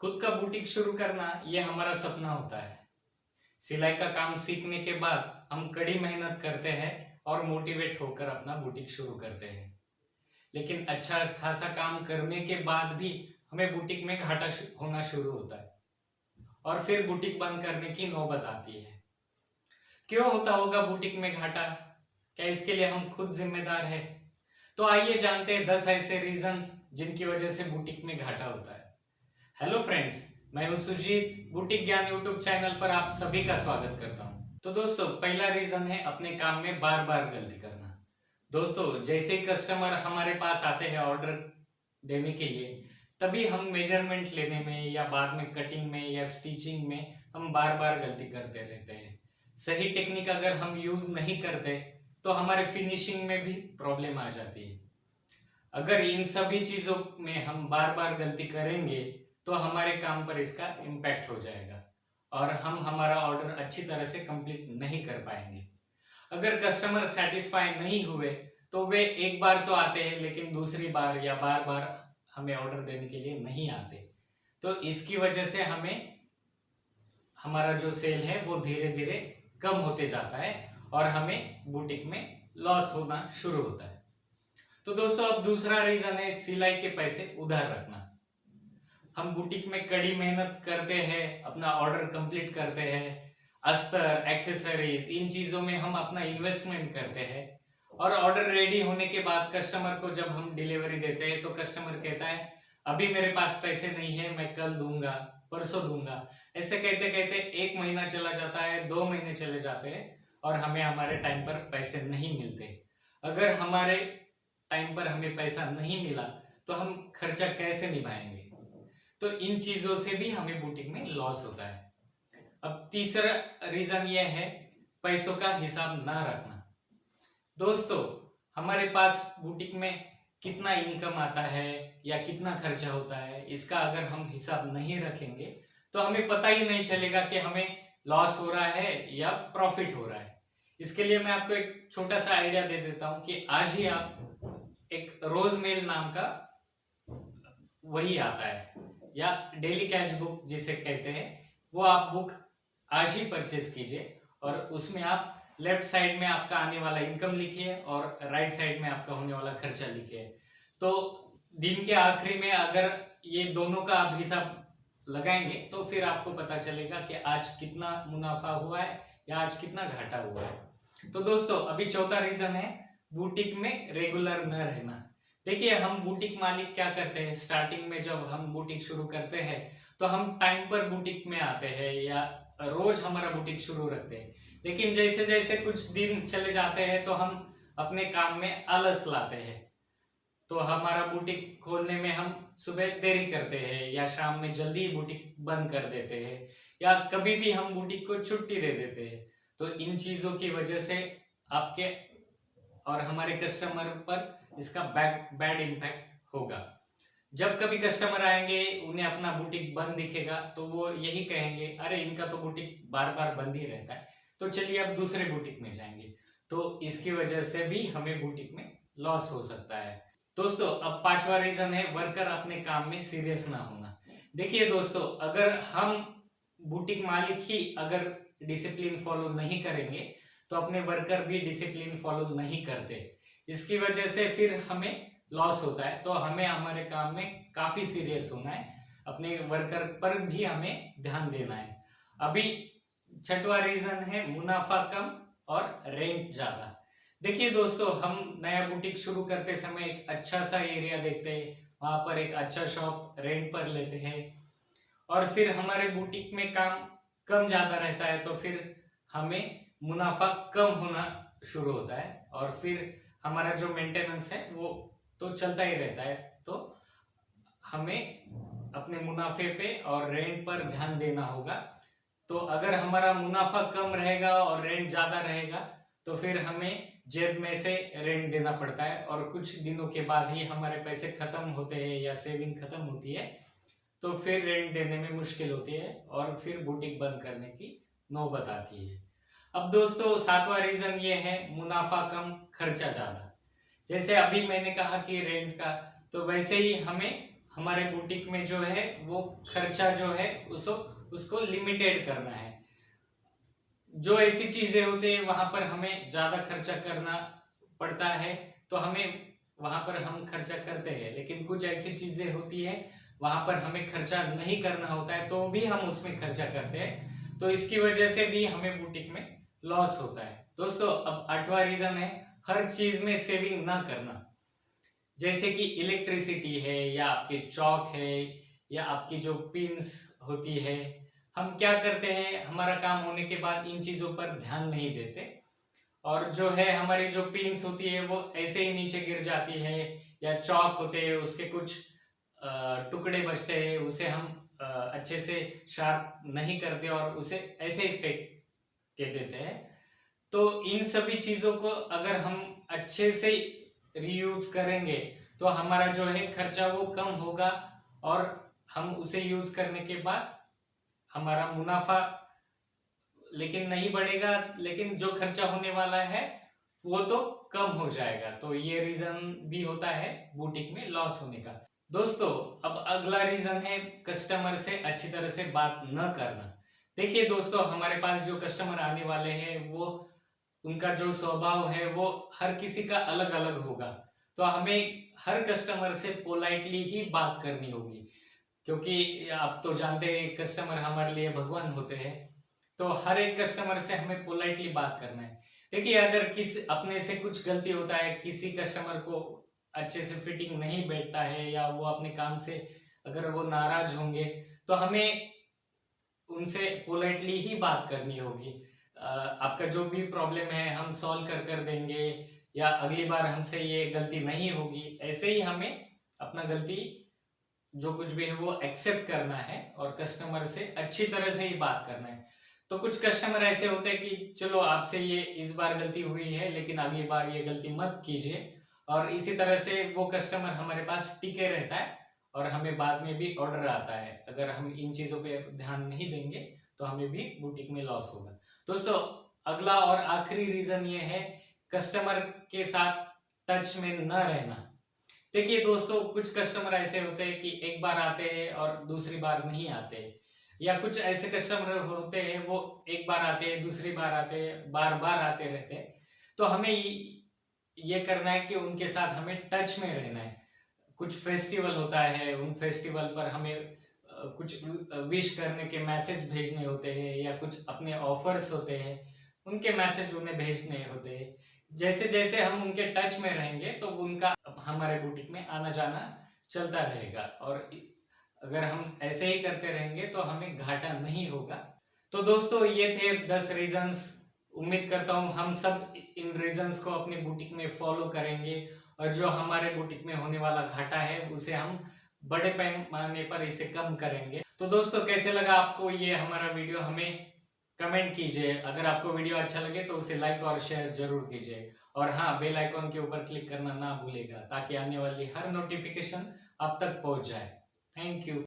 खुद का बुटीक शुरू करना ये हमारा सपना होता है। सिलाई का काम सीखने के बाद हम कड़ी मेहनत करते हैं और मोटिवेट होकर अपना बुटीक शुरू करते हैं। लेकिन अच्छा खासा काम करने के बाद भी हमें बुटीक में घाटा होना शुरू होता है और फिर बुटीक बंद करने की नौबत आती है। क्यों होता होगा बुटीक में घाटा? क्या इसके लिए हम खुद जिम्मेदार हैं? तो आइए जानते हैं 10 ऐसे रीजंस जिनकी वजह से बुटीक में घाटा होता है। हेलो फ्रेंड्स, मैं हूं सुजीत। बुटीक ज्ञान यूट्यूब चैनल पर आप सभी का स्वागत करता हूं। तो दोस्तों, पहला रीजन है अपने काम में बार बार गलती करना। दोस्तों, जैसे ही कस्टमर हमारे पास आते हैं ऑर्डर देने के लिए, तभी हम मेजरमेंट लेने में या बाद में कटिंग में या स्टिचिंग में हम बार बार गलती करते रहते हैं। सही टेक्निक अगर हम यूज नहीं करते तो हमारे फिनिशिंग में भी प्रॉब्लम आ जाती है। अगर इन सभी चीजों में हम बार बार गलती करेंगे तो हमारे काम पर इसका इम्पैक्ट हो जाएगा और हम हमारा ऑर्डर अच्छी तरह से कंप्लीट नहीं कर पाएंगे। अगर कस्टमर सेटिस्फाई नहीं हुए तो वे एक बार तो आते हैं, लेकिन दूसरी बार या बार बार हमें ऑर्डर देने के लिए नहीं आते। तो इसकी वजह से हमें हमारा जो सेल है वो धीरे धीरे कम होते जाता है और हमें बुटीक में लॉस होना शुरू होता है। तो दोस्तों, अब दूसरा रीजन है सिलाई के पैसे उधार रखना। हम बुटीक में कड़ी मेहनत करते हैं, अपना ऑर्डर कंप्लीट करते हैं, अस्तर, एक्सेसरीज, इन चीजों में हम अपना इन्वेस्टमेंट करते हैं और ऑर्डर रेडी होने के बाद कस्टमर को जब हम डिलीवरी देते हैं तो कस्टमर कहता है अभी मेरे पास पैसे नहीं है, मैं कल दूंगा, परसों दूंगा। ऐसे कहते कहते 1 महीना चला जाता है, 2 महीने चले जाते हैं और हमें हमारे टाइम पर पैसे नहीं मिलते। अगर हमारे टाइम पर हमें पैसा नहीं मिला तो हम खर्चा कैसे निभाएंगे? तो इन चीजों से भी हमें बुटीक में लॉस होता है। अब तीसरा रीजन यह है पैसों का हिसाब ना रखना। दोस्तों, हमारे पास बुटीक में कितना इनकम आता है या कितना खर्चा होता है, इसका अगर हम हिसाब नहीं रखेंगे तो हमें पता ही नहीं चलेगा कि हमें लॉस हो रहा है या प्रॉफिट हो रहा है। इसके लिए मैं आपको एक छोटा सा आइडिया दे देता हूं कि आज ही आप एक रोजमेल नाम का वही आता है या डेली कैश बुक जिसे कहते हैं, वो आप बुक आज ही परचेज कीजिए और उसमें आप लेफ्ट साइड में आपका आने वाला इनकम लिखिए और राइट साइड में आपका होने वाला खर्चा लिखिए। तो दिन के आखिरी में अगर ये दोनों का आप हिसाब लगाएंगे तो फिर आपको पता चलेगा कि आज कितना मुनाफा हुआ है या आज कितना घाटा हुआ है। तो दोस्तों, अभी चौथा रीजन है बुटीक में रेगुलर न रहना। देखिए, हम बुटीक मालिक क्या करते हैं, स्टार्टिंग में जब हम बुटीक शुरू करते हैं तो हम टाइम पर बुटीक में आते हैं या रोज हमारा बुटीक शुरू रखते हैं। लेकिन जैसे जैसे कुछ दिन चले जाते हैं तो हम अपने काम में आलस लाते हैं, तो हमारा बुटीक खोलने में हम सुबह देरी करते हैं या शाम में जल्दी बुटीक बंद कर देते हैं या कभी भी हम बुटीक को छुट्टी दे देते हैं। तो इन चीजों की वजह से आपके और हमारे कस्टमर पर इसका बैड इम्पैक्ट होगा। जब कभी कस्टमर आएंगे, उन्हें अपना बुटीक बंद दिखेगा तो वो यही कहेंगे अरे इनका तो बुटीक बार बार बंद ही रहता है, तो चलिए अब दूसरे बुटीक में जाएंगे। तो इसकी वजह से भी हमें बुटीक में लॉस हो सकता है। दोस्तों, अब पांचवा रीजन है वर्कर अपने काम में सीरियस ना होना। देखिए दोस्तों, अगर हम बुटीक मालिक ही अगर डिसिप्लिन फॉलो नहीं करेंगे तो अपने वर्कर भी डिसिप्लिन फॉलो नहीं करते। इसकी वजह से फिर हमें लॉस होता है। तो हमें हमारे काम में काफी सीरियस होना है, अपने वर्कर पर भी हमें ध्यान देना है। अभी छठवां रीजन है मुनाफा कम और रेंट ज्यादा। देखिए दोस्तों, हम नया बुटीक शुरू करते समय एक अच्छा सा एरिया देखते हैं, वहां पर एक अच्छा शॉप रेंट पर लेते हैं और फिर हमारे बुटीक में काम कम ज्यादा रहता है तो फिर हमें मुनाफा कम होना शुरू होता है और फिर हमारा जो मेंटेनेंस है वो तो चलता ही रहता है। तो हमें अपने मुनाफे पे और रेंट पर ध्यान देना होगा। तो अगर हमारा मुनाफा कम रहेगा और रेंट ज्यादा रहेगा तो फिर हमें जेब में से रेंट देना पड़ता है और कुछ दिनों के बाद ही हमारे पैसे खत्म होते हैं या सेविंग खत्म होती है, तो फिर रेंट देने में मुश्किल होती है और फिर बुटीक बंद करने की नौबत आती है। अब दोस्तों, सातवां रीजन ये है मुनाफा कम खर्चा ज्यादा। जैसे अभी मैंने कहा कि रेंट का, तो वैसे ही हमें हमारे बुटीक में जो है वो खर्चा जो है उसको लिमिटेड करना है। जो ऐसी चीजें होती है वहां पर हमें ज्यादा खर्चा करना पड़ता है तो हमें वहां पर हम खर्चा करते हैं, लेकिन कुछ ऐसी चीजें होती है वहां पर हमें खर्चा नहीं करना होता है तो भी हम उसमें खर्चा करते हैं, तो इसकी वजह से भी हमें बुटीक में लॉस होता है। दोस्तों अब 8वां रीजन है हर चीज में सेविंग ना करना। जैसे कि इलेक्ट्रिसिटी है या आपके चौक है या आपकी जो पिन्स होती है, हम क्या करते हैं हमारा काम होने के बाद इन चीजों पर ध्यान नहीं देते और जो है हमारी जो पिन्स होती है वो ऐसे ही नीचे गिर जाती है, या चौक होते हैं उसके कुछ टुकड़े बचते हैं उसे हम अच्छे से शार्प नहीं करते और उसे ऐसे ही फेंक के देते हैं। तो इन सभी चीजों को अगर हम अच्छे से रीयूज करेंगे तो हमारा जो है खर्चा वो कम होगा और हम उसे यूज करने के बाद हमारा मुनाफा लेकिन नहीं बढ़ेगा, लेकिन जो खर्चा होने वाला है वो तो कम हो जाएगा। तो ये रीजन भी होता है बुटीक में लॉस होने का। दोस्तों अब अगला रीजन है कस्टमर से अच्छी तरह से बात न करना। देखिए दोस्तों हमारे पास जो कस्टमर आने वाले हैं वो उनका जो स्वभाव है वो हर किसी का अलग अलग होगा, तो हमें हर कस्टमर से पोलाइटली ही बात करनी होगी, क्योंकि आप तो जानते हैं कस्टमर हमारे लिए भगवान होते हैं। तो हर एक कस्टमर से हमें पोलाइटली बात करना है। देखिए अगर किसी अपने से कुछ गलती होता है, किसी कस्टमर को अच्छे से फिटिंग नहीं बैठता है या वो अपने काम से अगर वो नाराज होंगे तो हमें उनसे पोलाइटली ही बात करनी होगी। आपका जो भी प्रॉब्लम है हम सॉल्व कर देंगे या अगली बार हमसे ये गलती नहीं होगी, ऐसे ही हमें अपना गलती जो कुछ भी है वो एक्सेप्ट करना है और कस्टमर से अच्छी तरह से ही बात करना है। तो कुछ कस्टमर ऐसे होते हैं कि चलो आपसे ये इस बार गलती हुई है लेकिन अगली बार ये गलती मत कीजिए, और इसी तरह से वो कस्टमर हमारे पास टिके रहता है और हमें बाद में भी ऑर्डर आता है। अगर हम इन चीजों पे ध्यान नहीं देंगे तो हमें भी बुटीक में लॉस होगा। दोस्तों अगला और आखिरी रीजन ये है कस्टमर के साथ टच में न रहना। देखिए दोस्तों कुछ कस्टमर ऐसे होते हैं कि एक बार आते हैं और दूसरी बार नहीं आते, या कुछ ऐसे कस्टमर होते हैं वो एक बार आते हैं दूसरी बार आते हैं, बार बार आते रहते हैं। तो हमें ये करना है कि उनके साथ हमें टच में रहना है। कुछ फेस्टिवल होता है उन फेस्टिवल पर हमें कुछ विश करने के मैसेज भेजने होते हैं या कुछ अपने ऑफर्स होते हैं उनके मैसेज उन्हें भेजने होते हैं। जैसे जैसे हम उनके टच में रहेंगे तो उनका हमारे बुटीक में आना जाना चलता रहेगा, और अगर हम ऐसे ही करते रहेंगे तो हमें घाटा नहीं होगा। तो दोस्तों ये थे 10 रीजंस। उम्मीद करता हूँ हम सब इन रीजंस को अपने बुटीक में फॉलो करेंगे और जो हमारे बुटीक में होने वाला घाटा है उसे हम बड़े पैमाने पर इसे कम करेंगे। तो दोस्तों कैसे लगा आपको ये हमारा वीडियो, हमें कमेंट कीजिए। अगर आपको वीडियो अच्छा लगे तो उसे लाइक और शेयर जरूर कीजिए, और हाँ बेल आइकॉन के ऊपर क्लिक करना ना भूलेगा ताकि आने वाली हर नोटिफिकेशन आप तक पहुंच जाए। Thank you.